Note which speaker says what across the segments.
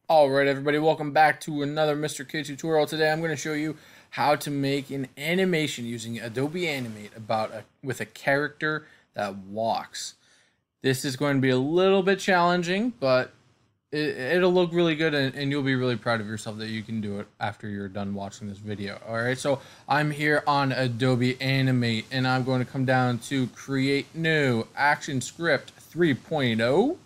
Speaker 1: Alright everybody, welcome back to another Mr. K tutorial. Today I'm going to show you how to make an animation using Adobe Animate with a character that walks. This is going to be a little bit challenging, but it'll look really good and you'll be really proud of yourself that you can do it after you're done watching this video. Alright, so I'm here on Adobe Animate and I'm going to come down to Create New Action Script 3.0.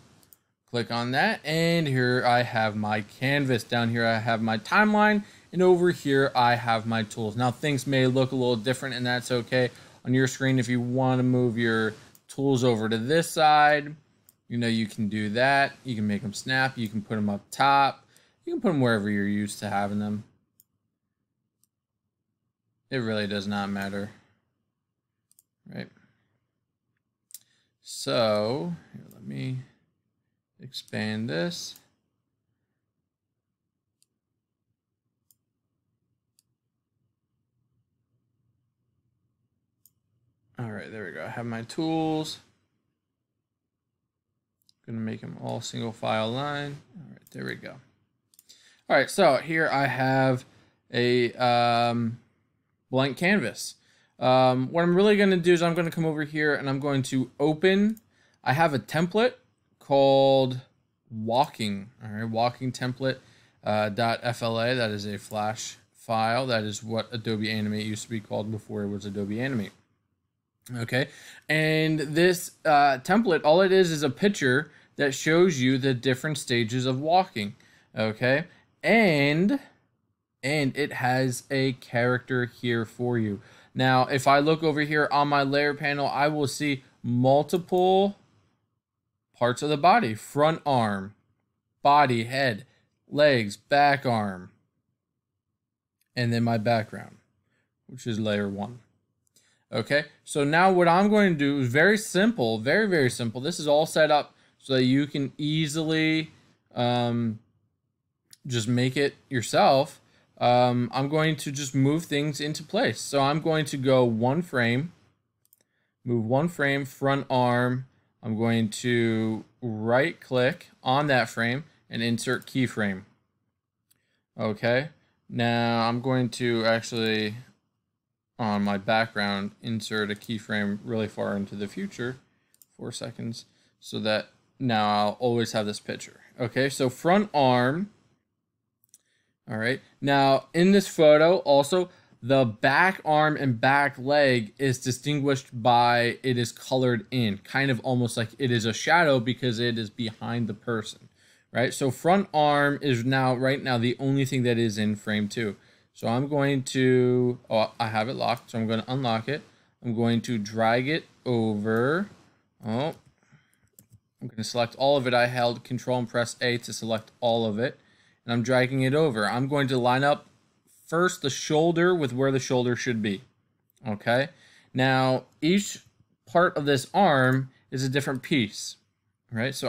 Speaker 1: Click on that, and here I have my canvas. Down here I have my timeline, and over here I have my tools. Now things may look a little different, and that's okay. On your screen, if you want to move your tools over to this side, you can do that. You can make them snap. You can put them up top. You can put them wherever you're used to having them. It really does not matter. Right? So, here, let me expand this. All right, there we go. I have my tools. I'm gonna make them all single file line. All right, there we go. All right, so here I have a blank canvas. What I'm really gonna do is I'm gonna come over here and I'm going to open. I have a template called walking. All right, walking template .fla. That is a Flash file. That is what Adobe Animate used to be called before it was Adobe Animate. Okay, and this template, all it is a picture that shows you the different stages of walking. Okay, and it has a character here for you. Now, if I look over here on my layer panel, I will see multiple parts of the body: front arm, body, head, legs, back arm, and then my background, which is layer 1. Okay, so now what I'm going to do is very simple, very, very simple. This is all set up so that you can easily just make it yourself. I'm going to just move things into place. So I'm going to go one frame, move one frame, front arm. I'm going to right click on that frame and insert keyframe. Okay, now I'm going to actually, on my background, insert a keyframe really far into the future, 4 seconds, so that now I'll always have this picture. Okay, so front arm. All right, now in this photo also, the back arm and back leg is distinguished by it is colored in, kind of almost like it is a shadow because it is behind the person, right? So front arm is now, right now, the only thing that is in frame 2. So I'm going to, I have it locked, so I'm going to unlock it. I'm going to drag it over. I'm going to select all of it. I held Control and press A to select all of it. And I'm dragging it over. I'm going to line up first the shoulder with where the shoulder should be. Okay? Now, each part of this arm is a different piece. Right? So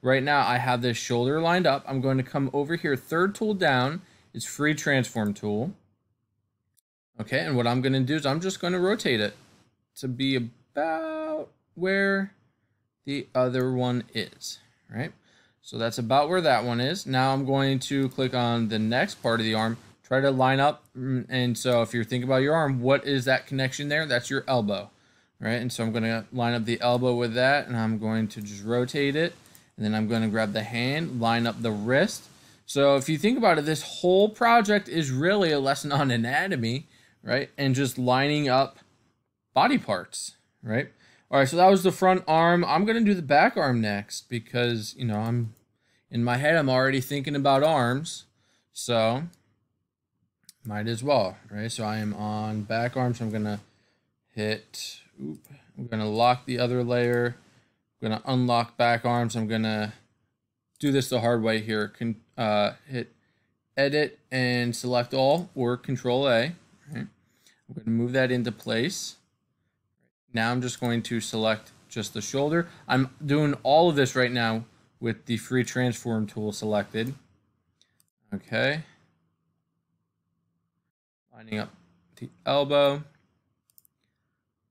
Speaker 1: right now, I have this shoulder lined up. I'm going to come over here, third tool down. It's free transform tool. Okay, and what I'm going to do is I'm just going to rotate it to be about where the other one is, right? So that's about where that one is. Now I'm going to click on the next part of the arm, try to line up. And so if you're thinking about your arm, what is that connection there? That's your elbow, right? And so I'm going to line up the elbow with that, and I'm going to just rotate it. And then I'm going to grab the hand, line up the wrist. So if you think about it, this whole project is really a lesson on anatomy, right? And just lining up body parts, right? All right, so that was the front arm. I'm going to do the back arm next because, I'm in my head, I'm already thinking about arms. So might as well, right? So I am on back arm, so I'm going to I'm going to lock the other layer. I'm going to unlock back arms. I'm going to do this the hard way here. Hit edit and select all, or Control A. Right? I'm going to move that into place. Now I'm just going to select just the shoulder. I'm doing all of this right now with the free transform tool selected. Okay. Lining up the elbow.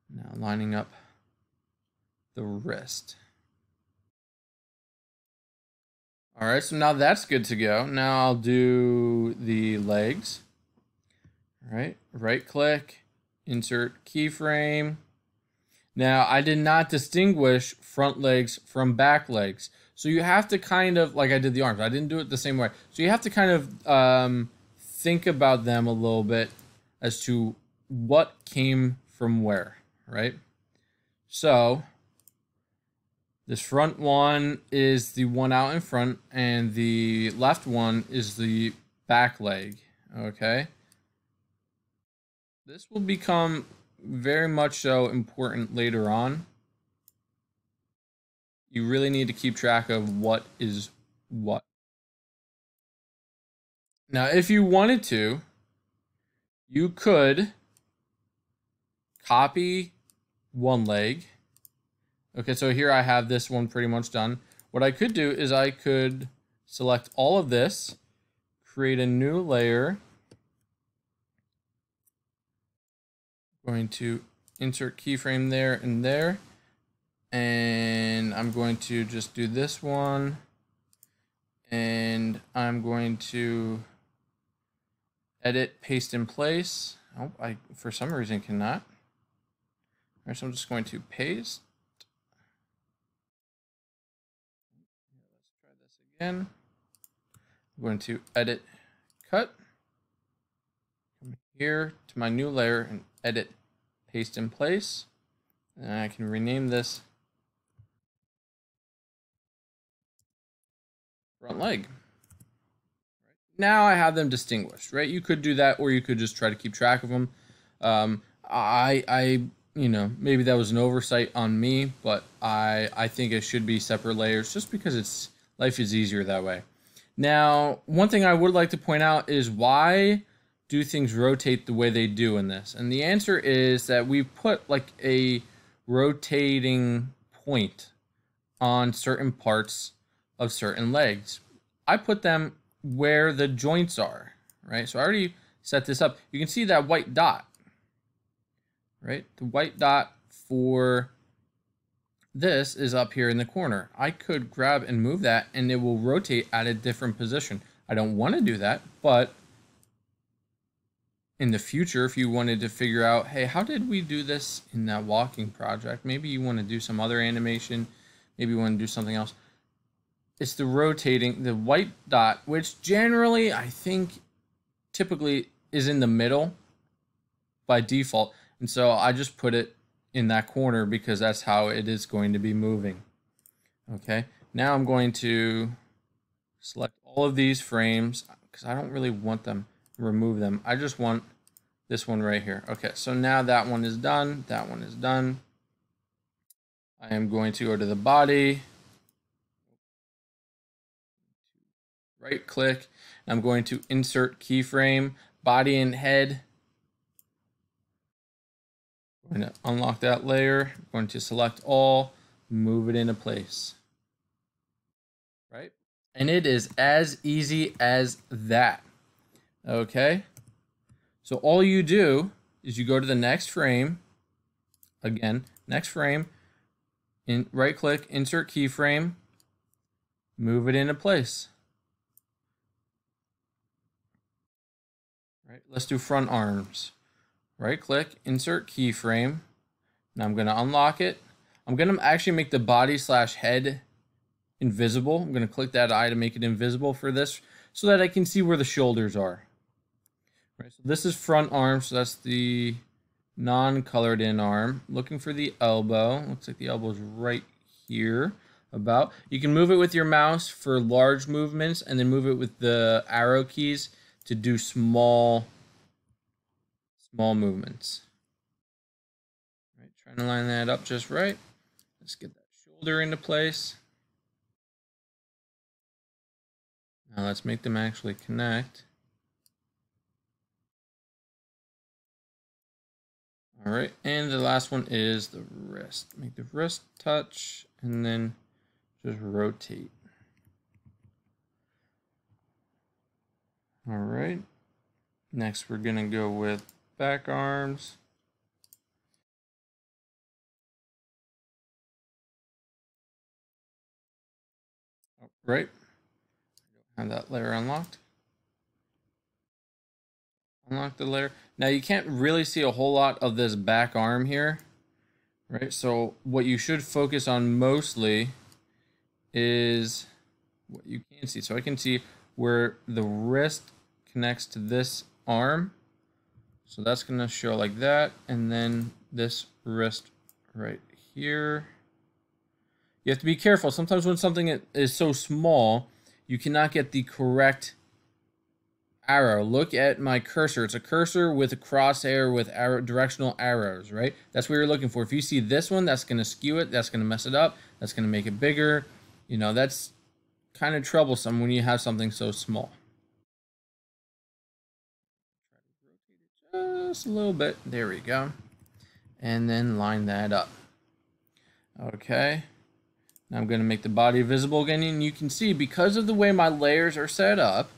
Speaker 1: Now lining up the wrist. All right, so now that's good to go. Now I'll do the legs. All right, right click, insert keyframe. Now I did not distinguish front legs from back legs. So you have to kind of, like I did the arms, I didn't do it the same way. So you have to kind of think about them a little bit as to what came from where, right? So this front one is the one out in front, and the left one is the back leg, okay? This will become very much so important later on. You really need to keep track of what is what. Now, if you wanted to, you could copy one leg. Okay, so here I have this one pretty much done. What I could do is I could select all of this, create a new layer. I'm going to insert keyframe there and there. And I'm going to just do this one. And I'm going to edit, paste in place. Oh, I for some reason cannot. All right, so I'm just going to paste. Let's try this again. I'm going to edit, cut. Come here to my new layer and edit, paste in place. And I can rename this front leg. Now I have them distinguished, right? You could do that, or you could just try to keep track of them. You know, maybe that was an oversight on me, but I think it should be separate layers just because life is easier that way. Now, one thing I would like to point out is why do things rotate the way they do in this? And the answer is that we put like a rotating point on certain parts of certain legs. I put them where the joints are, right? So I already set this up. You can see that white dot, right? The white dot for this is up here in the corner. I could grab and move that and it will rotate at a different position. I don't want to do that, but in the future, if you wanted to figure out, hey, how did we do this in that walking project? Maybe you want to do some other animation. Maybe you want to do something else. It's the rotating, the white dot, which generally I think typically is in the middle by default. And so I just put it in that corner because that's how it is going to be moving. Okay, now I'm going to select all of these frames because I don't really want them, remove them. I just want this one right here. Okay, so now that one is done. That one is done. I am going to go to the body. Right click. I'm going to insert keyframe, body and head. I'm going to unlock that layer. I'm going to select all, move it into place. Right? And it is as easy as that. Okay? So all you do is you go to the next frame. Again, next frame. Right click, insert keyframe, move it into place. Right, let's do front arms. Right click, insert keyframe. Now I'm going to unlock it. I'm going to actually make the body / head invisible. I'm going to click that eye to make it invisible for this so that I can see where the shoulders are. Right, so this is front arm, so that's the non-colored in arm. Looking for the elbow. Looks like the elbow is right here. About. You can move it with your mouse for large movements and then move it with the arrow keys to do small movements. Right, trying to line that up just right. Let's get that shoulder into place. Now let's make them actually connect. All right, and the last one is the wrist. Make the wrist touch and then just rotate. All right, next we're gonna go with back arms. All right, Have that layer unlocked. Unlock the layer. Now you can't really see a whole lot of this back arm here, right? So what you should focus on mostly is what you can see. So I can see where the wrist connects to this arm. So that's gonna show like that. And then this wrist right here. You have to be careful. Sometimes when something is so small, you cannot get the correct arrow. Look at my cursor. It's a cursor with a crosshair with directional arrows, right? That's what you're looking for. If you see this one, that's going to skew it. That's going to mess it up. That's going to make it bigger. You know, that's kind of troublesome when you have something so small. Just a little bit. There we go. And then line that up. Okay. Now I'm going to make the body visible again. And you can see, because of the way my layers are set up,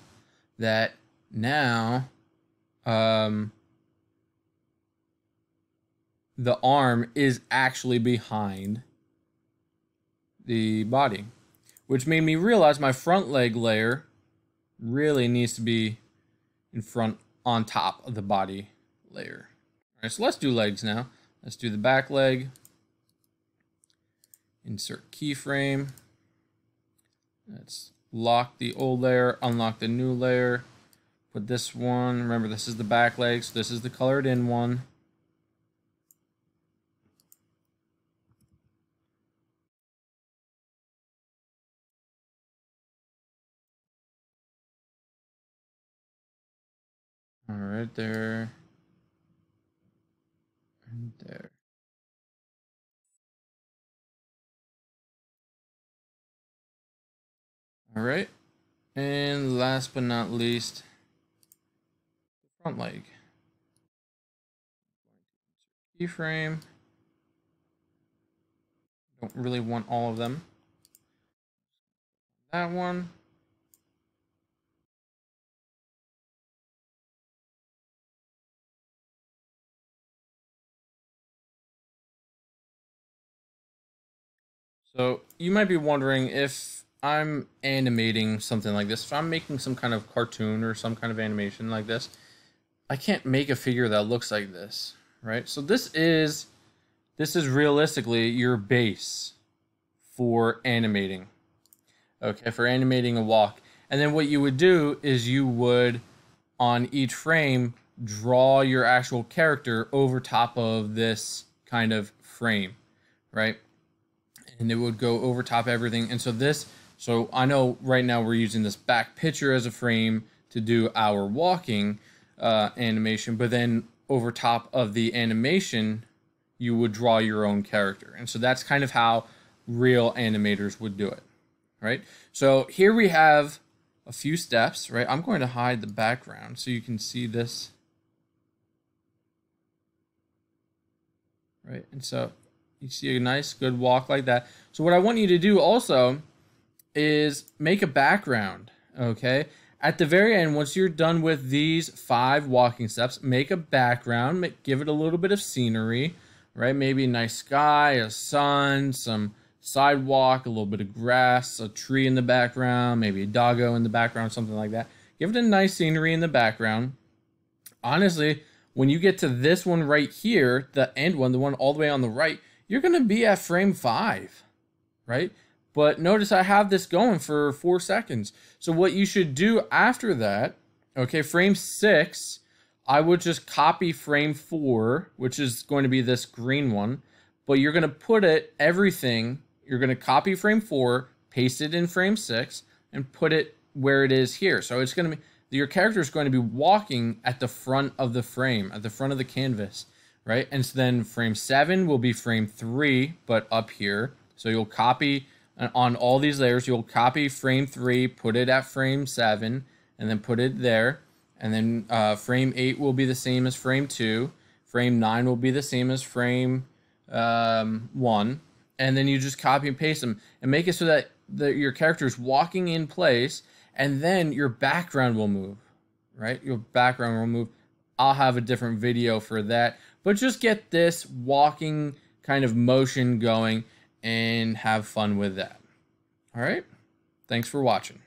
Speaker 1: that now the arm is actually behind the body, which made me realize my front leg layer really needs to be in front on top of the body layer. All right, so let's do legs now. Let's do the back leg. Insert keyframe. Let's lock the old layer, unlock the new layer. Put this one, remember this is the back leg, so this is the colored in one. All right, there. And there. All right. And last but not least, the front leg. Keyframe. Don't really want all of them. That one. So you might be wondering, if I'm animating something like this, if I'm making some kind of cartoon or some kind of animation like this, I can't make a figure that looks like this, right? So this is realistically your base for animating. Okay, for animating a walk. And then what you would do is you would, on each frame, draw your actual character over top of this kind of frame, right? And it would go over top everything. And so I know right now we're using this back picture as a frame to do our walking animation, but then over top of the animation, you would draw your own character. And so that's kind of how real animators would do it, right? So here we have a few steps, right? I'm going to hide the background so you can see this, right? And so you see a nice, good walk like that. So what I want you to do also is make a background, okay? At the very end, once you're done with these 5 walking steps, make a background, give it a little bit of scenery, right? Maybe a nice sky, a sun, some sidewalk, a little bit of grass, a tree in the background, maybe a doggo in the background, something like that. Give it a nice scenery in the background. Honestly, when you get to this one right here, the end one, the one all the way on the right, you're going to be at frame 5, right? But notice I have this going for 4 seconds. So what you should do after that, okay, frame 6, I would just copy frame 4, which is going to be this green one, but you're going to put it, everything, you're going to copy frame 4, paste it in frame 6, and put it where it is here. So it's going to be, your character is going to be walking at the front of the frame, at the front of the canvas, right? And so then frame 7 will be frame 3, but up here. So you'll copy on all these layers, you'll copy frame 3, put it at frame 7, and then put it there. And then frame 8 will be the same as frame 2. Frame 9 will be the same as frame 1. And then you just copy and paste them and make it so that your character is walking in place, and then your background will move, right? Your background will move. I'll have a different video for that, but just get this walking kind of motion going and have fun with that. All right. Thanks for watching.